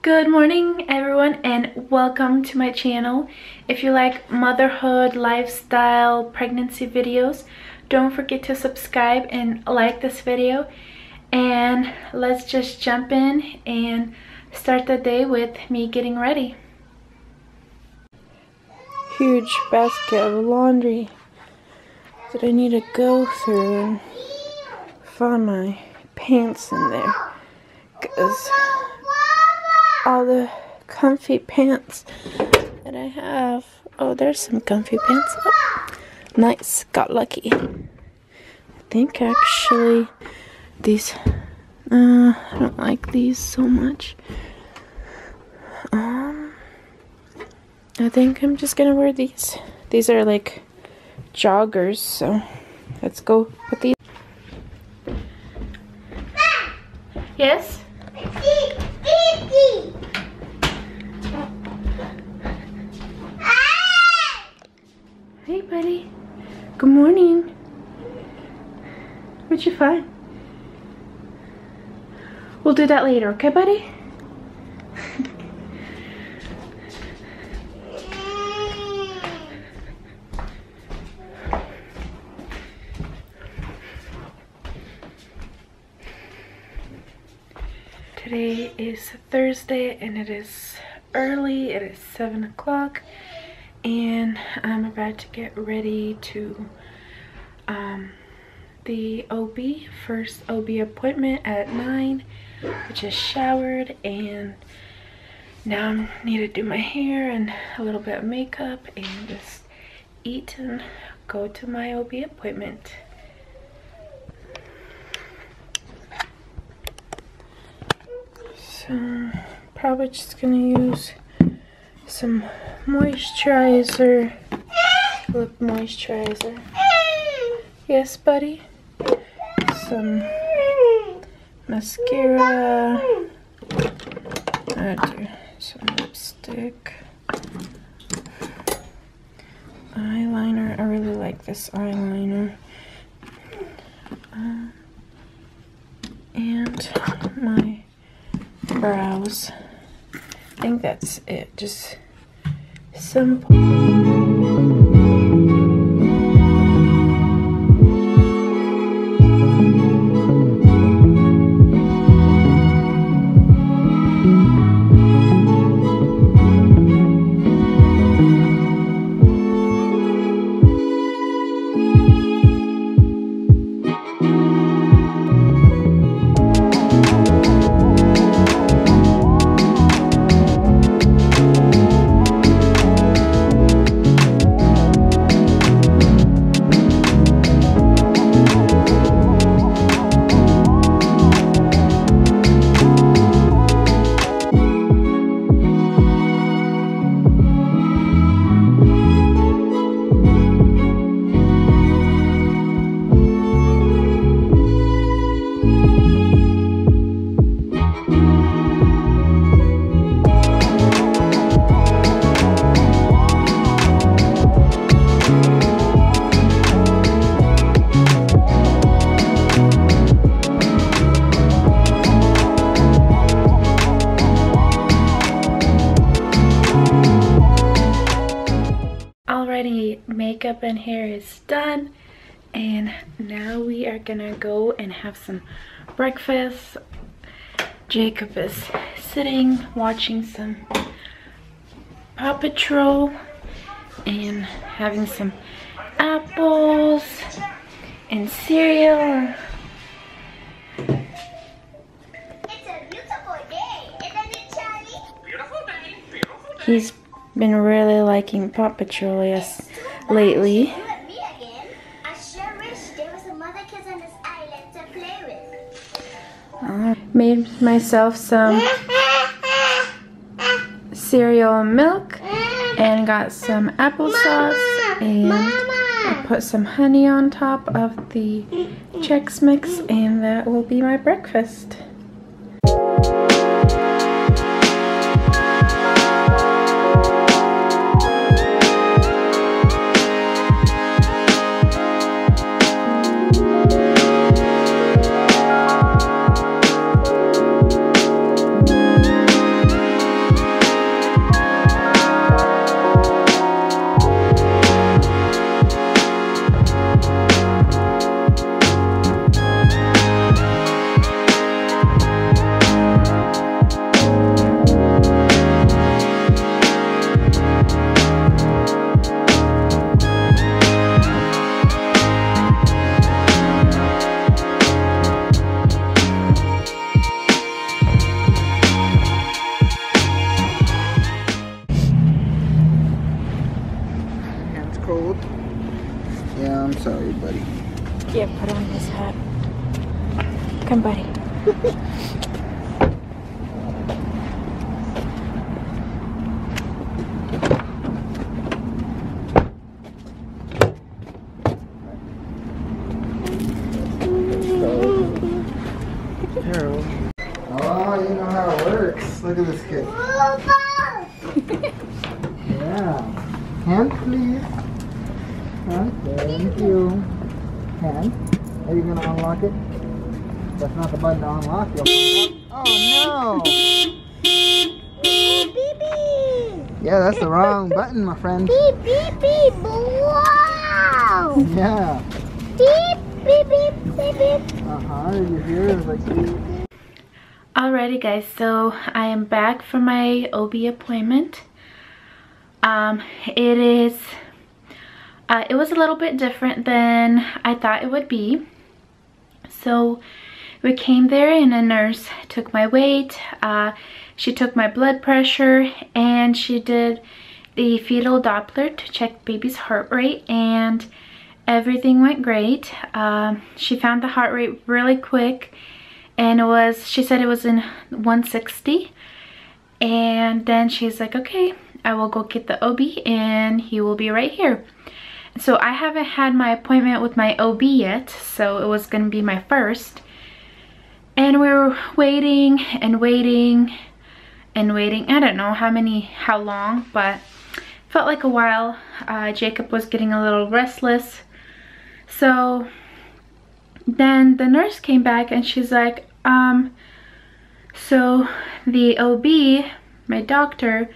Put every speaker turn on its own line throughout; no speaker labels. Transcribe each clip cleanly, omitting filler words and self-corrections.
Good morning everyone and welcome to my channel. If you like motherhood, lifestyle, pregnancy videos, don't forget to subscribe and like this video. And let's just jump in and start the day with me getting ready. Huge basket of laundry that I need to go through and find my pants in there, because all the comfy pants that I have. Oh, there's some comfy pants. Oh, nice, got lucky. I think actually these, I don't like these so much. I think I'm just gonna wear these. These are like joggers, so let's go put these. Yes? Hey buddy, good morning. What'd you find? We'll do that later, okay buddy? Today is Thursday and it is early. It is 7 o'clock and I'm about to get ready to the OB, first OB appointment at 9. I just showered and now I need to do my hair and a little bit of makeup and just eat and go to my OB appointment. So probably just gonna use some moisturizer, lip moisturizer. Yes, buddy. Some mascara. I'll do some lipstick. Eyeliner. I really like this eyeliner. And my brows. I think that's it. Just simple. Makeup and hair is done and now we are gonna go and have some breakfast. Jacob is sitting watching some Paw Patrol and having some apples and cereal.
It's a beautiful day, isn't it, Charlie? Beautiful day, beautiful day.
He's been really liking Paw Patrol lately.
Me again. I sure wish there was some other kids on this island to play with.
Made myself some cereal and milk and got some applesauce and I put some honey on top of the Chex Mix and that will be my breakfast. Yeah, put on his hat. Come, buddy.
Oh, you know how it works. Look at this kid. Yeah. Hand, please. Hand. Thank you. Hand. Are you going to unlock it? That's not the button to unlock. You'll find out. Oh, no.
Beep, beep.
Yeah, that's the wrong button, my friend.
Beep, beep, beep. Wow.
Yeah.
Beep, beep, beep, beep, beep.
Uh-huh. Did you hear? It was like beep.
Alrighty guys, so I am back from my OB appointment. It was a little bit different than I thought it would be. So we came there and a nurse took my weight, she took my blood pressure, and she did the fetal Doppler to check baby's heart rate, and everything went great. She found the heart rate really quick, and she said it was in 160, and then she's like, okay, I will go get the OB and he will be right here. So I haven't had my appointment with my OB yet, so it was gonna be my first. And we were waiting and waiting and waiting. I don't know how long, but felt like a while. Jacob was getting a little restless. So then the nurse came back and she's like, so the OB, my doctor,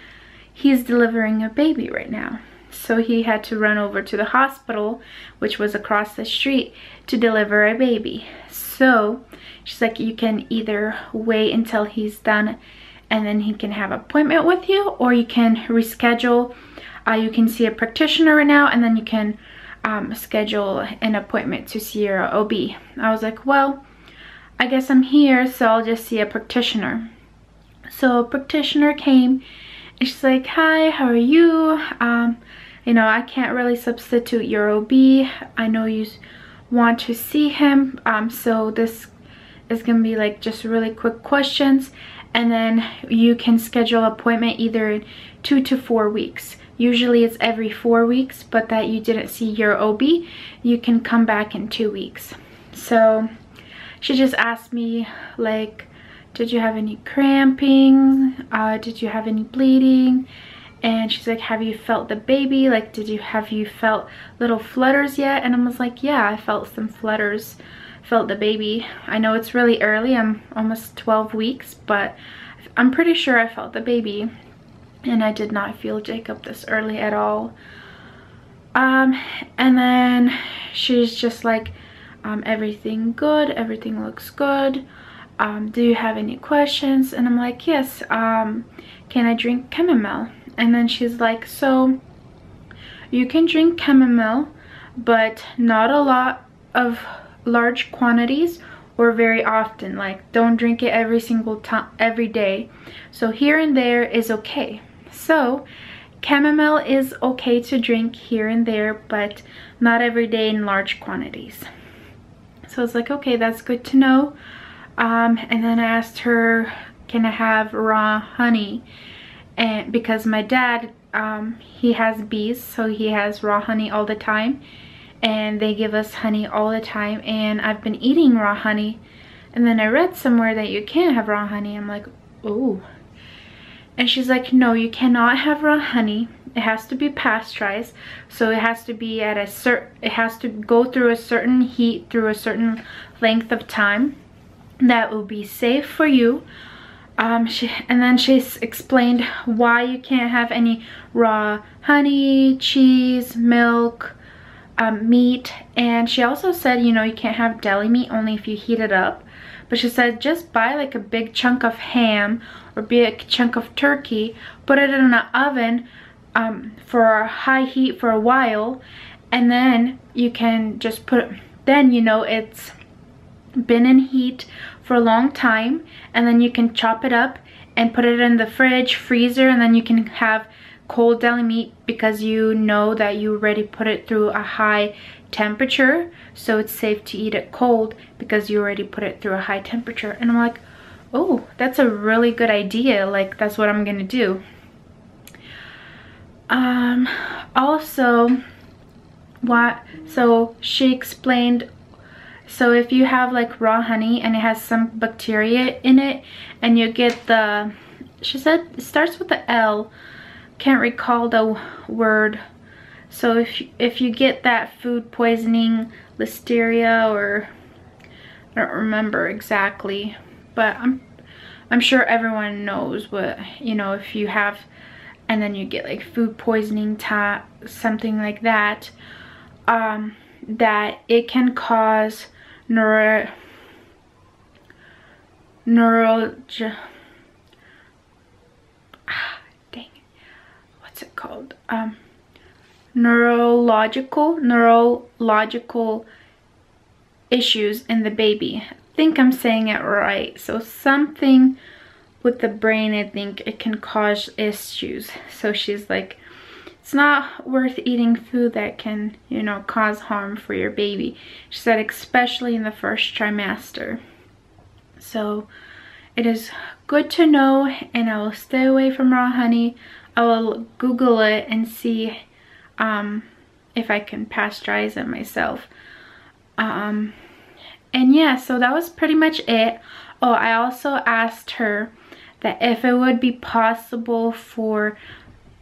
he's delivering a baby right now. So he had to run over to the hospital, which was across the street, to deliver a baby. So she's like, you can either wait until he's done and then he can have an appointment with you, or you can reschedule. You can see a practitioner right now, and then you can schedule an appointment to see your OB. I was like, well, I guess I'm here, so I'll just see a practitioner. So a practitioner came and she's like, hi, how are you? You know, I can't really substitute your OB. I know you want to see him, so this is gonna be like just really quick questions, and then you can schedule an appointment either 2 to 4 weeks. Usually it's every 4 weeks, but that you didn't see your OB, you can come back in 2 weeks. So she just asked me, like, did you have any cramping? Did you have any bleeding? And she's like, have you felt the baby? Like, have you felt little flutters yet? And I was like, yeah, I felt some flutters, felt the baby. I know it's really early, I'm almost 12 weeks, but I'm pretty sure I felt the baby. And I did not feel Jacob this early at all. And then she's just like, everything good, everything looks good. Do you have any questions? And I'm like, yes. Can I drink chamomile? And then she's like, so you can drink chamomile, but not a lot of large quantities or very often. Like, don't drink it every single time, every day. So here and there is okay. So chamomile is okay to drink here and there, but not every day in large quantities. So I was like, okay, that's good to know. And then I asked her, can I have raw honey? And because my dad, he has bees, so he has raw honey all the time, and they give us honey all the time, and I've been eating raw honey. And then I read somewhere that you can't have raw honey. I'm like, oh. And she's like, no, you cannot have raw honey. It has to be pasteurized, so it has to be at it has to go through a certain heat through a certain length of time that will be safe for you. And then she explained why you can't have any raw honey, cheese, milk, meat. And she also said, you know, you can't have deli meat, only if you heat it up. But she said, just buy like a big chunk of ham or big chunk of turkey, put it in an oven for a high heat for a while, and then you can just then you know it's been in heat for a long time, and then you can chop it up and put it in the fridge, freezer, and then you can have cold deli meat because you know that you already put it through a high temperature, so it's safe to eat it cold because you already put it through a high temperature. And I'm like, oh, that's a really good idea. Like, that's what I'm gonna do. Also, so she explained, so if you have like raw honey and it has some bacteria in it, and you get the, she said it starts with the L, can't recall the word. So if you get that food poisoning, listeria, or I don't remember exactly, but I'm sure everyone knows what, you know, if you have, and then you get like food poisoning, something like that, that it can cause dang it, what's it called? Neurological issues in the baby. I think I'm saying it right. So something with the brain, I think it can cause issues. So she's like, it's not worth eating food that can, you know, cause harm for your baby. She said, especially in the first trimester. So it is good to know, and I will stay away from raw honey. I will Google it and see if I can pasteurize it myself. And yeah, so that was pretty much it. Oh, I also asked her that if it would be possible for,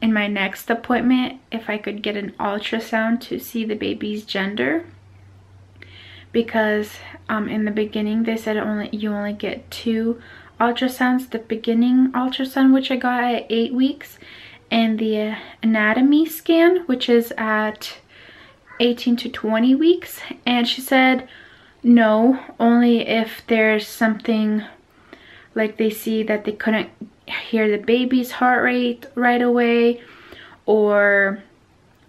in my next appointment, if I could get an ultrasound to see the baby's gender, because in the beginning they said you only get 2 ultrasounds, the beginning ultrasound, which I got at 8 weeks, and the anatomy scan, which is at 18 to 20 weeks. And she said no, only if there's something like they see that they couldn't hear the baby's heart rate right away, or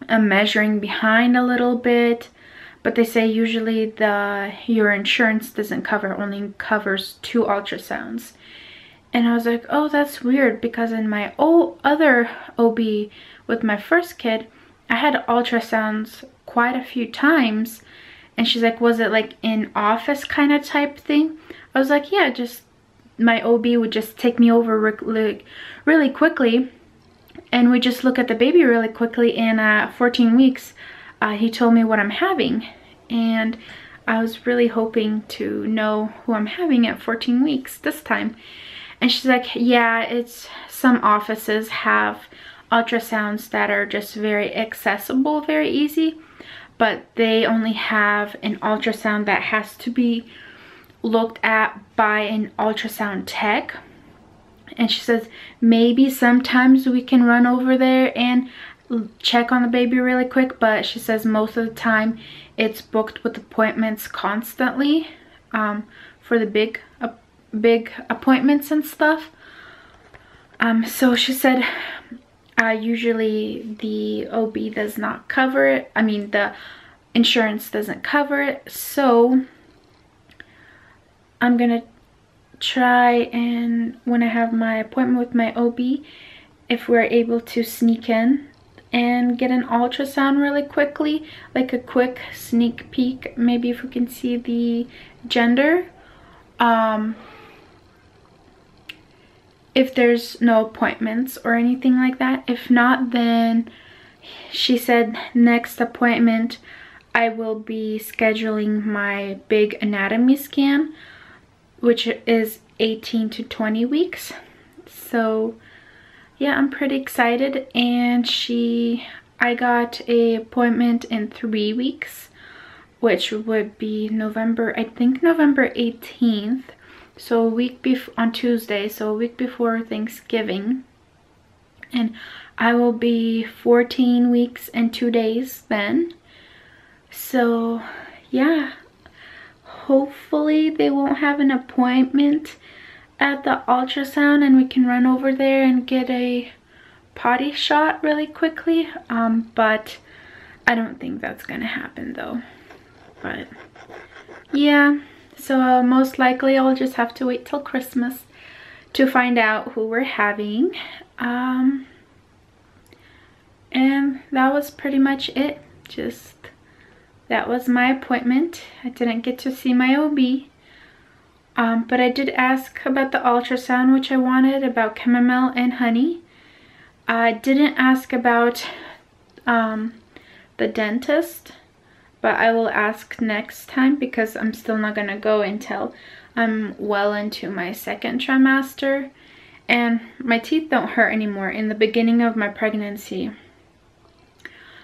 a measuring behind a little bit. But they say usually your insurance doesn't cover, only covers 2 ultrasounds. And I was like, oh, that's weird, because in my other OB with my first kid, I had ultrasounds quite a few times. And she's like, was it like in office kind of type thing? I was like, yeah, just my OB would just take me over really quickly, and we just look at the baby really quickly. And at 14 weeks, he told me what I'm having. And I was really hoping to know who I'm having at 14 weeks this time. And she's like, yeah, it's, some offices have ultrasounds that are just very accessible, very easy, but they only have an ultrasound that has to be looked at by an ultrasound tech. And she says maybe sometimes we can run over there and check on the baby really quick, but she says most of the time it's booked with appointments constantly, for the big appointments and stuff. So she said usually the OB does not cover it. I mean, the insurance doesn't cover it. So I'm gonna try, and when I have my appointment with my OB, if we're able to sneak in and get an ultrasound really quickly, like a quick sneak peek, maybe if we can see the gender. If there's no appointments or anything like that. If not, then she said next appointment I will be scheduling my big anatomy scan, which is 18 to 20 weeks. So yeah, I'm pretty excited. And I got an appointment in 3 weeks, which would be November 18th. So a week on Tuesday, so a week before Thanksgiving. And I will be 14 weeks and 2 days then. So yeah, hopefully they won't have an appointment at the ultrasound and we can run over there and get a potty shot really quickly. But I don't think that's gonna happen though. But yeah, so most likely I'll just have to wait till Christmas to find out who we're having. And that was pretty much it. Just that was my appointment. I didn't get to see my OB. But I did ask about the ultrasound, which I wanted, about chamomile and honey. I didn't ask about the dentist, but I will ask next time because I'm still not gonna go until I'm well into my 2nd trimester. And my teeth don't hurt anymore. In the beginning of my pregnancy,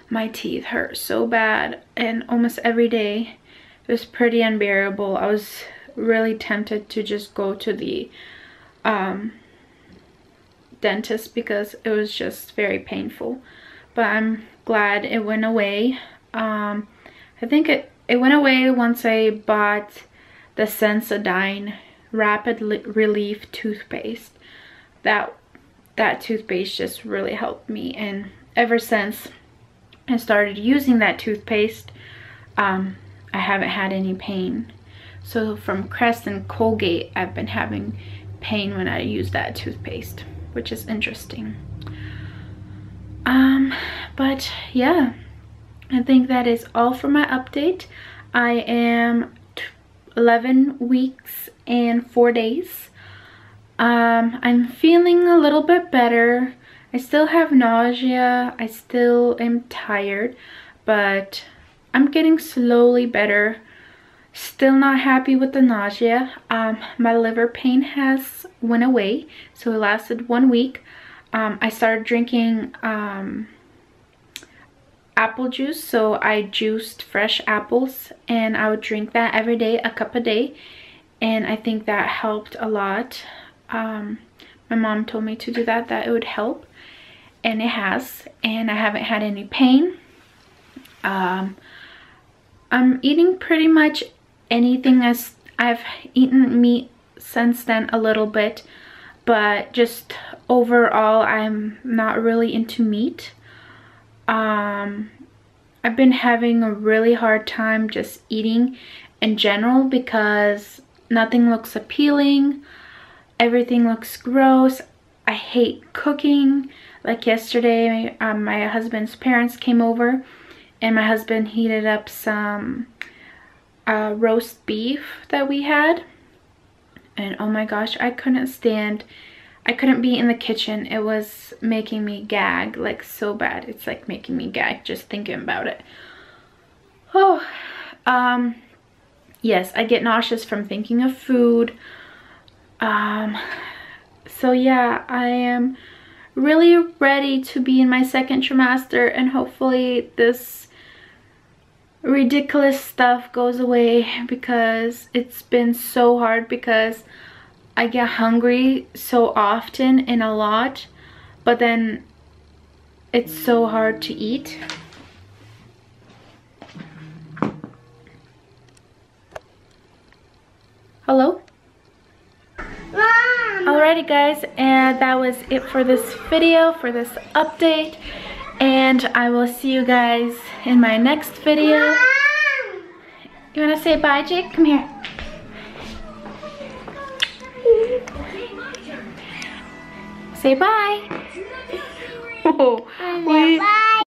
my teeth hurt so bad, and almost every day it was pretty unbearable. I was really tempted to just go to the dentist because it was just very painful, but I'm glad it went away. I think it went away once I bought the Sensodyne Rapid Relief toothpaste. That toothpaste just really helped me, and ever since I started using that toothpaste, I haven't had any pain. So from Crest and Colgate, I've been having pain when I use that toothpaste, which is interesting. But yeah, I think that is all for my update. I am 11 weeks and 4 days. I'm feeling a little bit better. I still have nausea. I still am tired, but I'm getting slowly better. Still not happy with the nausea. My liver pain has went away, so it lasted 1 week. I started drinking apple juice, so I juiced fresh apples, and I would drink that every day, a cup a day, and I think that helped a lot. My mom told me to do that it would help, and it has, and I haven't had any pain. I'm eating pretty much anything. As I've eaten meat since then a little bit, but just overall I'm not really into meat. I've been having a really hard time just eating in general because nothing looks appealing. Everything looks gross. I hate cooking. Like yesterday, my husband's parents came over, and my husband heated up some roast beef that we had, and oh my gosh, I couldn't be in the kitchen. It was making me gag, like so bad. It's like making me gag just thinking about it. Oh, yes, I get nauseous from thinking of food. So yeah, I am really ready to be in my 2nd trimester, and hopefully this ridiculous stuff goes away, because it's been so hard because I get hungry so often and a lot, but then it's so hard to eat. Hello?
Mom!
Alrighty guys, and that was it for this video, for this update, and I will see you guys in my next video.
Mom!
You wanna say bye, Jake? Come here. Say bye. Oh,
Bye.